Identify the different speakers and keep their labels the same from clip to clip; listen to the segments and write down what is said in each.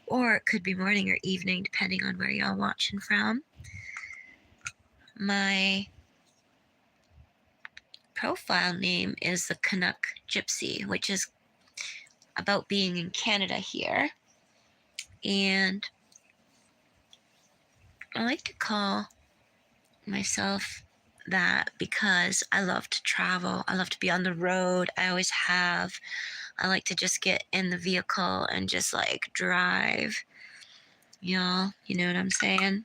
Speaker 1: or it could be morning or evening, depending on where y'all watching from. My profile name is TheCanukGypsy, which is about being in Canada here. And I like to call myself that because I love to travel. I love to be on the road. I always have. I like to just get in the vehicle and just like drive. Y'all, you know what I'm saying?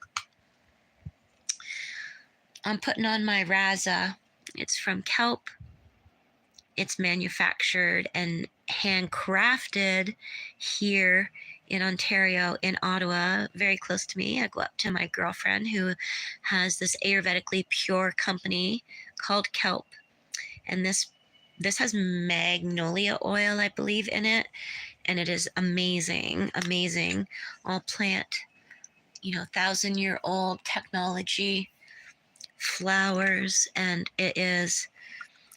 Speaker 1: I'm putting on my Raza. It's from kelp. It's manufactured and handcrafted here in Ontario, in Ottawa, very close to me. I go up to my girlfriend who has this Ayurvedically pure company called Kelp. And this has magnolia oil, I believe, in it. And it is amazing, amazing. All plant, 1,000-year-old technology, flowers, and it is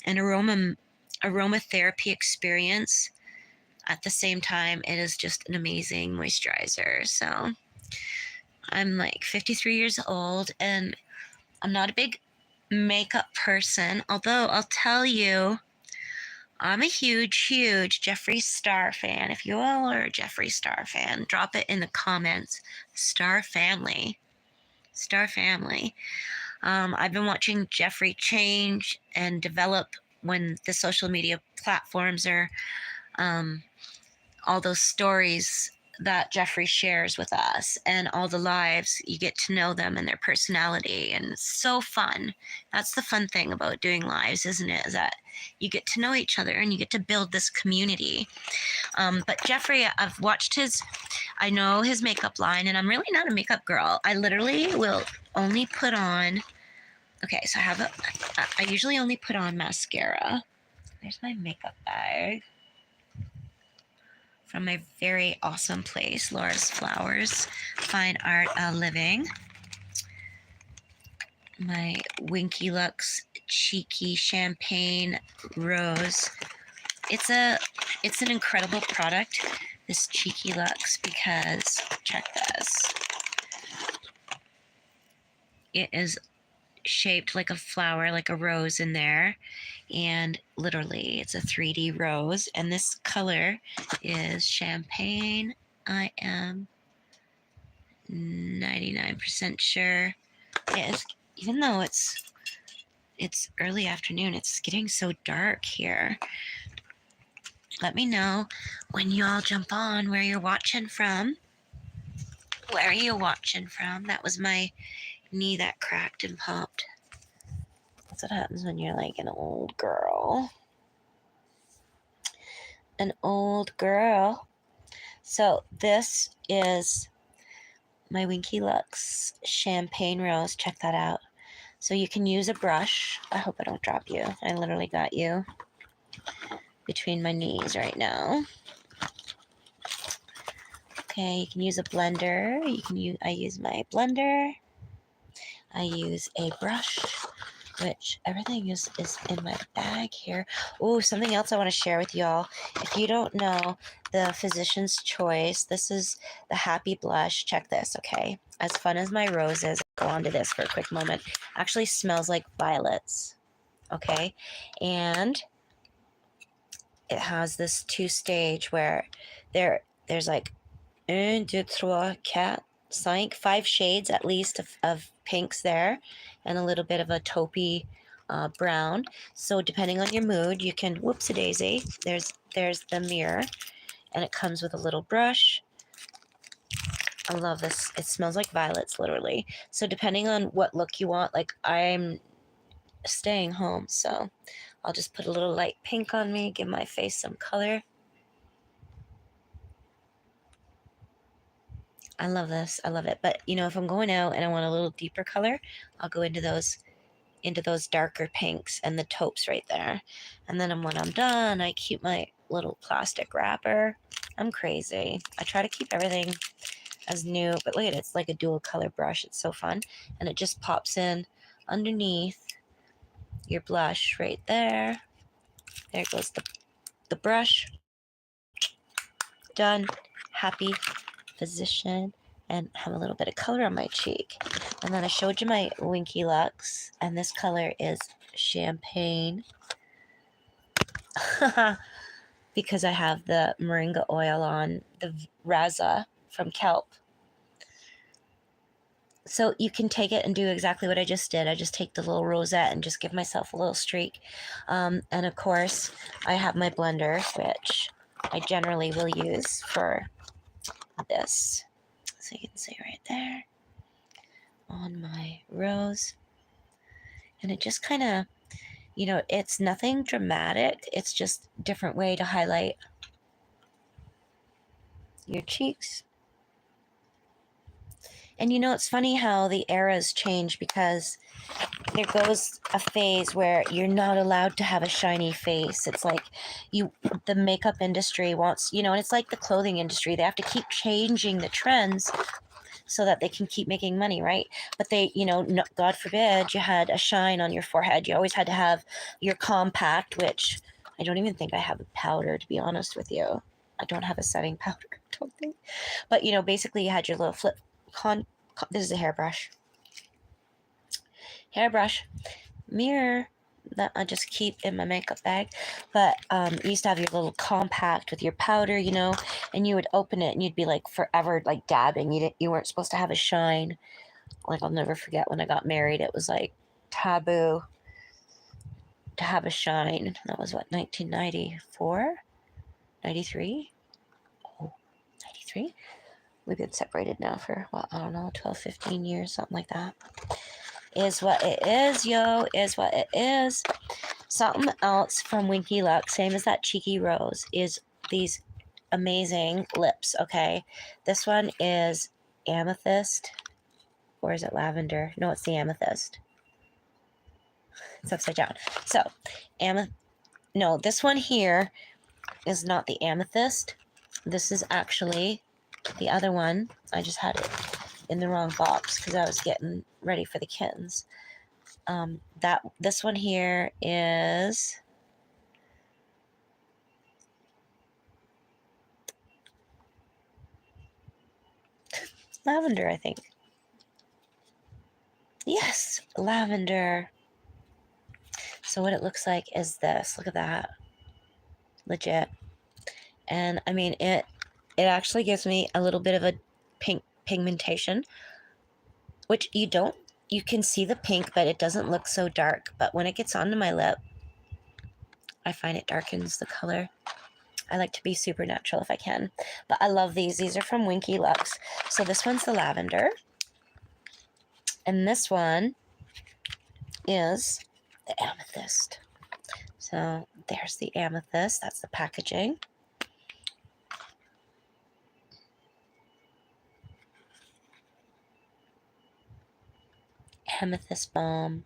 Speaker 1: an aromatherapy experience. At the same time, it is just an amazing moisturizer. So I'm like 53 years old and I'm not a big makeup person, although I'll tell you, I'm a huge Jeffree Star fan. If you all are a Jeffree Star fan, drop it in the comments. Star family. I've been watching Jeffree change and develop when the social media platforms are all those stories that Jeffree shares with us and all the lives. You get to know them and their personality, and it's so fun. That's the fun thing about doing lives, isn't it? Is that you get to know each other and you get to build this community. But Jeffree, I've watched I know his makeup line, and I'm really not a makeup girl. I literally will only put on, okay, so I usually only put on mascara. There's my makeup bag from my very awesome place, Laura's Flowers, Fine Art Living. My Winky Lux Cheeky Champagne Rose. It's an incredible product, this Cheeky Lux, because check this. It is shaped like a flower, like a rose in there, and literally it's a 3D rose, and this color is champagne. I am 99% sure. Even though it's early afternoon, it's getting so dark here. Let me know when you all jump on where you're watching from. Where are you watching from? That was my knee that cracked and popped. That's what happens when you're like an old girl. An old girl. So this is my Winky Lux Champagne Rose. Check that out. So you can use a brush. I hope I don't drop you. I literally got you between my knees right now. Okay, you can use a blender. I use my blender. I use a brush, which everything is in my bag here. Oh, something else I want to share with y'all. If you don't know, the Physician's Choice, this is the Happy Blush. Check this, okay? As fun as my rose is, go on to this for a quick moment. Actually smells like violets, okay? And it has this 2-stage where there's like 1, 2, 3, 4, 5 shades at least of pinks there, and a little bit of a taupey brown. So depending on your mood, you can, whoopsie-daisy, there's the mirror, and it comes with a little brush. I love this. It smells like violets, literally. So depending on what look you want, like I'm staying home, so I'll just put a little light pink on me, give my face some color. I love this. I love it. But, if I'm going out and I want a little deeper color, I'll go into those darker pinks and the taupes right there. And then when I'm done, I keep my little plastic wrapper. I'm crazy. I try to keep everything as new. But look at it. It's like a dual color brush. It's so fun. And it just pops in underneath your blush right there. There goes the brush. Done. Happy. position and have a little bit of color on my cheek. And then I showed you my Winky Lux, and this color is champagne. Because I have the moringa oil on, the Raza from Kelp. So you can take it and do exactly what I just did. I just take the little rosette and just give myself a little streak. And of course, I have my blender, which I generally will use for this. So you can see right there on my rose. And it just kind of, you know, it's nothing dramatic. It's just a different way to highlight your cheeks. And you know, it's funny how the eras change, because there goes a phase where you're not allowed to have a shiny face. It's like the makeup industry wants, you know, and it's like the clothing industry. They have to keep changing the trends so that they can keep making money, right? But they, you know, no, God forbid you had a shine on your forehead. You always had to have your compact, which I don't even think I have a powder, to be honest with you. I don't have a setting powder, I don't think. But, you know, basically you had your little flip this is a hairbrush mirror that I just keep in my makeup bag. But you used to have your little compact with your powder, you know, and you would open it and you'd be like forever like dabbing. You weren't supposed to have a shine. Like, I'll never forget when I got married, it was like taboo to have a shine. That was what, 1994, 93? Oh, 93. We've been separated now for, well, I don't know, 12, 15 years, something like that. Is what it is, yo. Is what it is. Something else from Winky Lux, same as that cheeky rose, is these amazing lips, okay? This one is amethyst. Or is it lavender? No, it's the amethyst. It's upside down. So, no, this one here is not the amethyst. This is actually the other one. I just had it in the wrong box because I was getting ready for the kittens. This one here is lavender, I think. Yes, lavender. So what it looks like is this. Look at that. Legit. And I mean, it actually gives me a little bit of a pink pigmentation, which you can see the pink, but it doesn't look so dark. But when it gets onto my lip, I find it darkens the color. I like to be super natural if I can. But I love these. These are from Winky Lux. So this one's the lavender. And this one is the amethyst. So there's the amethyst. That's the packaging. Amethyst balm.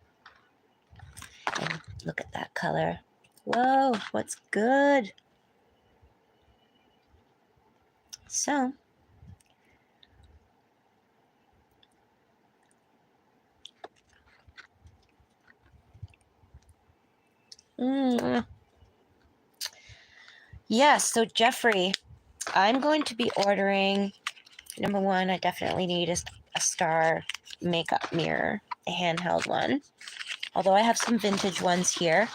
Speaker 1: And look at that color. Whoa, what's good? So, yes, so Jeffrey, I'm going to be ordering, number one, I definitely need a star makeup mirror, a handheld one. Although I have some vintage ones here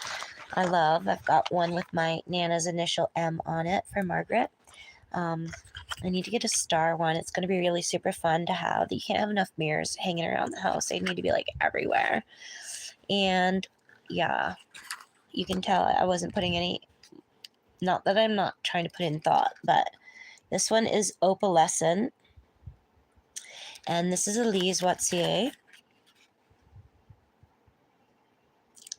Speaker 1: I love. I've got one with my Nana's initial M on it for Margaret. I need to get a star one. It's going to be really super fun to have. You can't have enough mirrors hanging around the house. They need to be like everywhere. And yeah, you can tell I wasn't putting any, not that I'm not trying to put in thought, but this one is opalescent. And this is a Lise Wattier.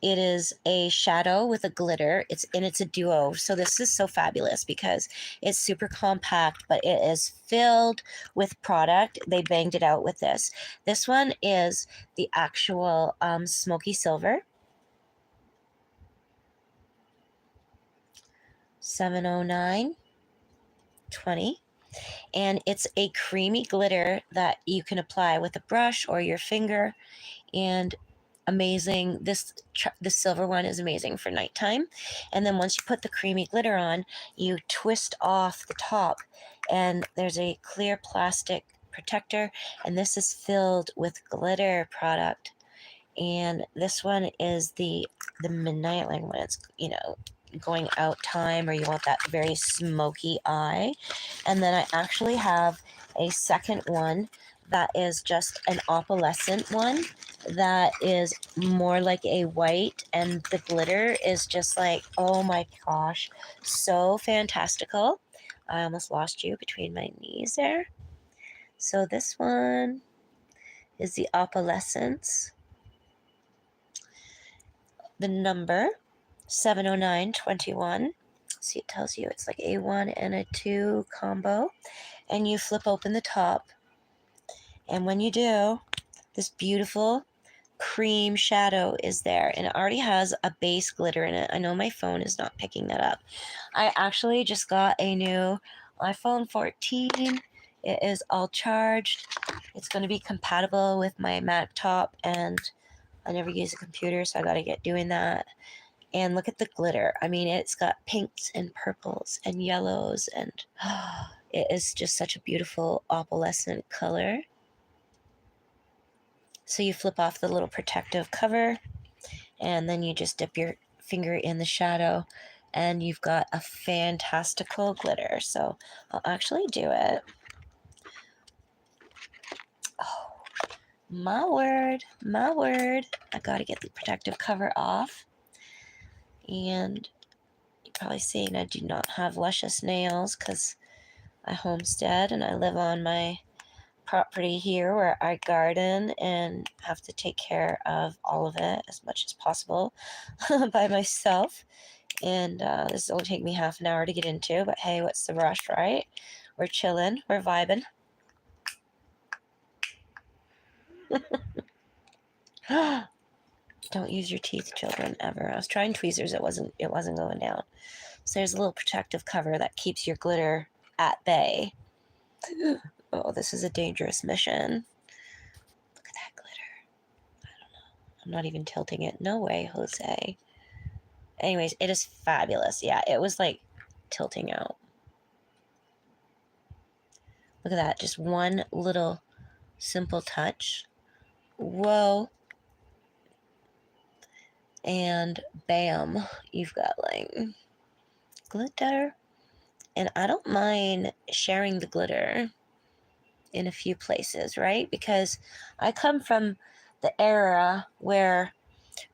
Speaker 1: It is a shadow with a glitter. It's a duo. So this is so fabulous because it's super compact, but it is filled with product. They banged it out with this. This one is the actual smoky silver. 709.20. And it's a creamy glitter that you can apply with a brush or your finger. And amazing. The silver one is amazing for nighttime. And then once you put the creamy glitter on, you twist off the top, and there's a clear plastic protector, and this is filled with glitter product. And this one is the midnight, like when it's, going out time, or you want that very smoky eye. And then I actually have a second one that is just an opalescent one that is more like a white, and the glitter is just like, oh my gosh, so fantastical. I almost lost you between my knees there. So this one is the opalescence. The number 70921. See, it tells you it's like a 1 and a 2 combo. And you flip open the top. And when you do, this beautiful cream shadow is there. And it already has a base glitter in it. I know my phone is not picking that up. I actually just got a new iPhone 14. It is all charged. It's going to be compatible with my Mac top, and I never use a computer, so I got to get doing that. And look at the glitter. I mean, it's got pinks and purples and yellows, and it is just such a beautiful opalescent color. So you flip off the little protective cover, and then you just dip your finger in the shadow, and you've got a fantastical glitter. So I'll actually do it. Oh, my word, my word. I got to get the protective cover off. And you're probably seeing I do not have luscious nails because I homestead and I live on my property here where I garden and have to take care of all of it as much as possible by myself. And this will take me half an hour to get into, but hey, what's the rush, right? We're chilling, we're vibing. Don't use your teeth, children, ever. I was trying tweezers, it wasn't going down. So there's a little protective cover that keeps your glitter at bay. Oh, this is a dangerous mission. Look at that glitter. I don't know. I'm not even tilting it. No way, Jose. Anyways, it is fabulous. Yeah, it was like tilting out. Look at that. Just one little simple touch. Whoa. And bam, you've got like glitter. And I don't mind sharing the glitter in a few places, right? Because I come from the era where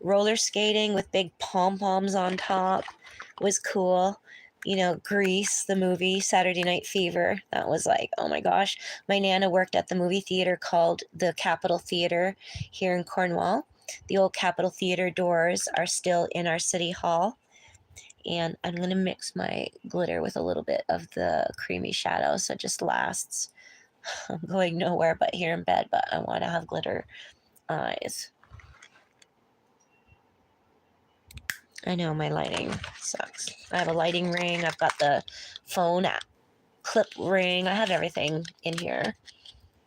Speaker 1: roller skating with big pom-poms on top was cool. Grease, the movie, Saturday Night Fever. That was like, oh my gosh. My Nana worked at the movie theater called the Capitol Theater here in Cornwall. The old Capitol Theater doors are still in our city hall. And I'm going to mix my glitter with a little bit of the creamy shadow so it just lasts. I'm going nowhere but here in bed, but I want to have glitter eyes. I know my lighting sucks. I have a lighting ring. I've got the phone clip ring. I have everything in here.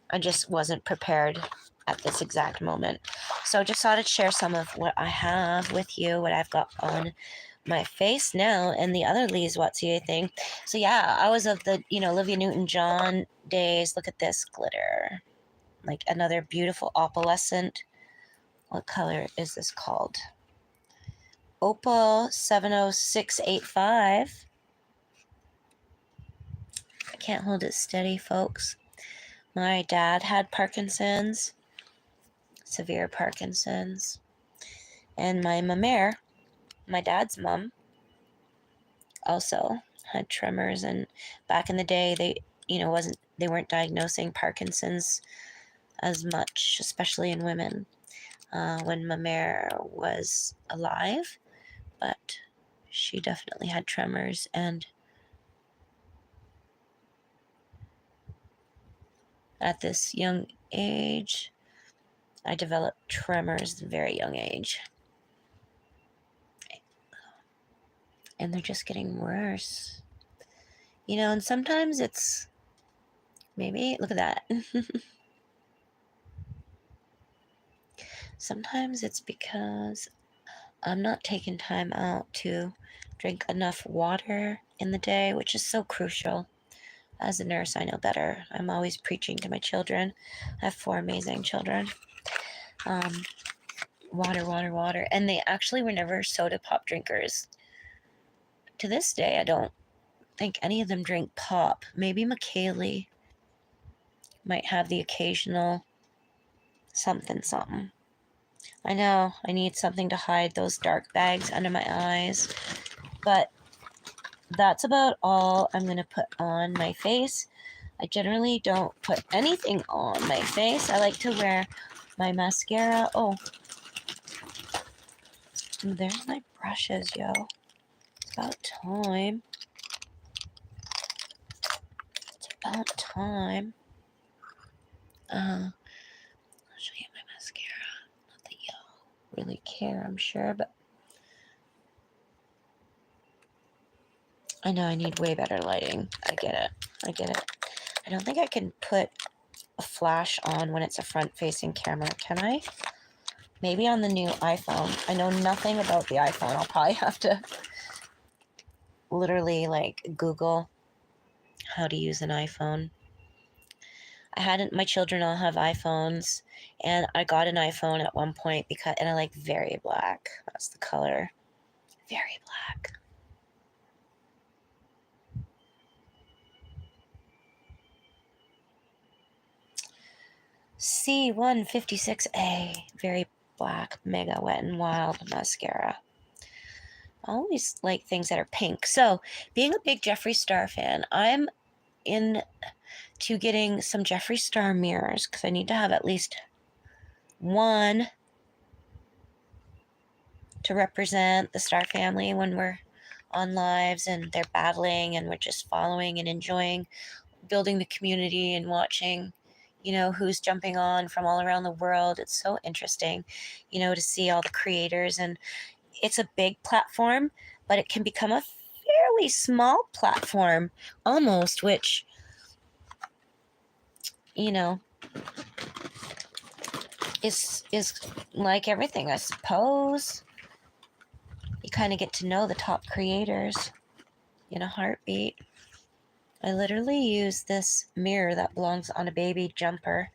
Speaker 1: I just wasn't prepared at this exact moment. So just thought I'd share some of what I have with you, what I've got on my face now, and the other Lee's Watsy thing. So yeah, I was of the, Olivia Newton-John days. Look at this glitter. Like another beautiful opalescent. What color is this called? Opal 70685. I can't hold it steady, folks. My dad had Parkinson's, severe Parkinson's. And my mamere, my dad's mom, also had tremors. And back in the day, they weren't diagnosing Parkinson's as much, especially in women, when mamere was alive. But she definitely had tremors, and at this young age, I developed tremors at a very young age. And they're just getting worse. And sometimes it's maybe, look at that. Sometimes it's because I'm not taking time out to drink enough water in the day, which is so crucial. As a nurse, I know better. I'm always preaching to my children. I have 4 amazing children. Um, water, water, water. And they actually were never soda pop drinkers. To this day, I don't think any of them drink pop. Maybe McKaylee might have the occasional something, something. I know I need something to hide those dark bags under my eyes. But that's about all I'm going to put on my face. I generally don't put anything on my face. I like to wear my mascara. Oh, there's my brushes, yo. It's about time. It's about time. I'll show you my mascara. Not that y'all really care, I'm sure, but I know I need way better lighting. I get it. I get it. I don't think I can put a flash on when it's a front-facing camera, can I? Maybe on the new iPhone. I know nothing about the iPhone. I'll probably have to literally like Google how to use an iPhone. My children all have iPhones, and I got an iPhone at one point and I like very black. That's the color. Very black. C156A, very black, mega wet and wild mascara. I always like things that are pink. So, being a big Jeffree Star fan, I'm into getting some Jeffree Star mirrors because I need to have at least one to represent the Star family when we're on lives and they're battling and we're just following and enjoying building the community and watching, who's jumping on from all around the world. It's so interesting, to see all the creators. And it's a big platform, but it can become a fairly small platform almost, which, is like everything, I suppose. You kind of get to know the top creators in a heartbeat. I literally use this mirror that belongs on a baby jumper,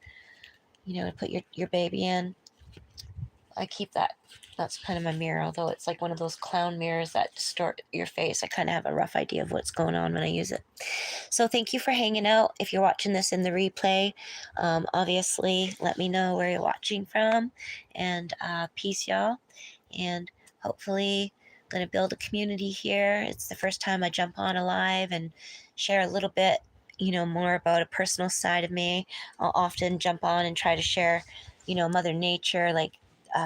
Speaker 1: to put your baby in. I keep that. That's kind of my mirror, although it's like one of those clown mirrors that distort your face. I kind of have a rough idea of what's going on when I use it. So thank you for hanging out. If you're watching this in the replay, obviously let me know where you're watching from. And peace, y'all. And hopefully going to build a community here. It's the first time I jump on a live and share a little bit, more about a personal side of me. I'll often jump on and try to share, Mother Nature. Like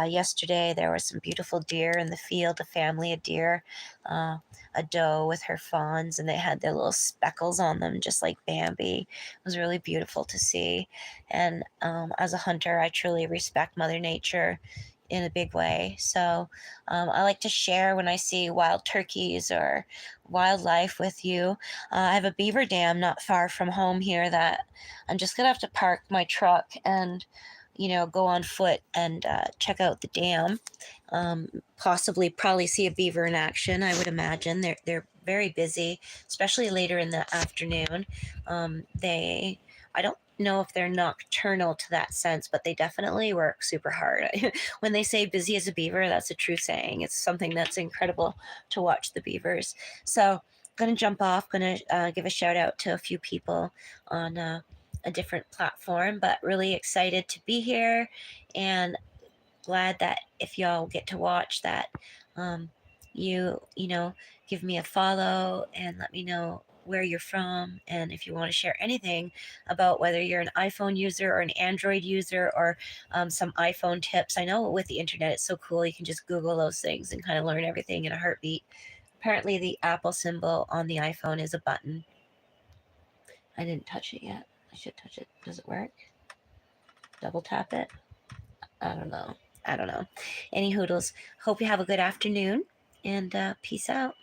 Speaker 1: yesterday, there were some beautiful deer in the field, a family of deer, a doe with her fawns, and they had their little speckles on them, just like Bambi. It was really beautiful to see. And as a hunter, I truly respect Mother Nature in a big way. So I like to share when I see wild turkeys or wildlife with you. I have a beaver dam not far from home here that I'm just going to have to park my truck and, go on foot and check out the dam. Probably see a beaver in action, I would imagine. They're very busy, especially later in the afternoon. I don't know if they're nocturnal to that sense, but they definitely work super hard. When they say busy as a beaver, that's a true saying. It's something that's incredible to watch the beavers. So, going to jump off, going to give a shout out to a few people on a different platform, but really excited to be here and glad that if y'all get to watch that, you give me a follow and let me know where you're from, and if you want to share anything about whether you're an iPhone user or an Android user, or some iPhone tips. I know with the internet it's so cool, you can just Google those things and kind of learn everything in a heartbeat. Apparently the Apple symbol on the iPhone is a button. I didn't touch it yet. I should touch it. Does it work? Double tap it? I don't know. Any hoodles. Hope you have a good afternoon, and peace out.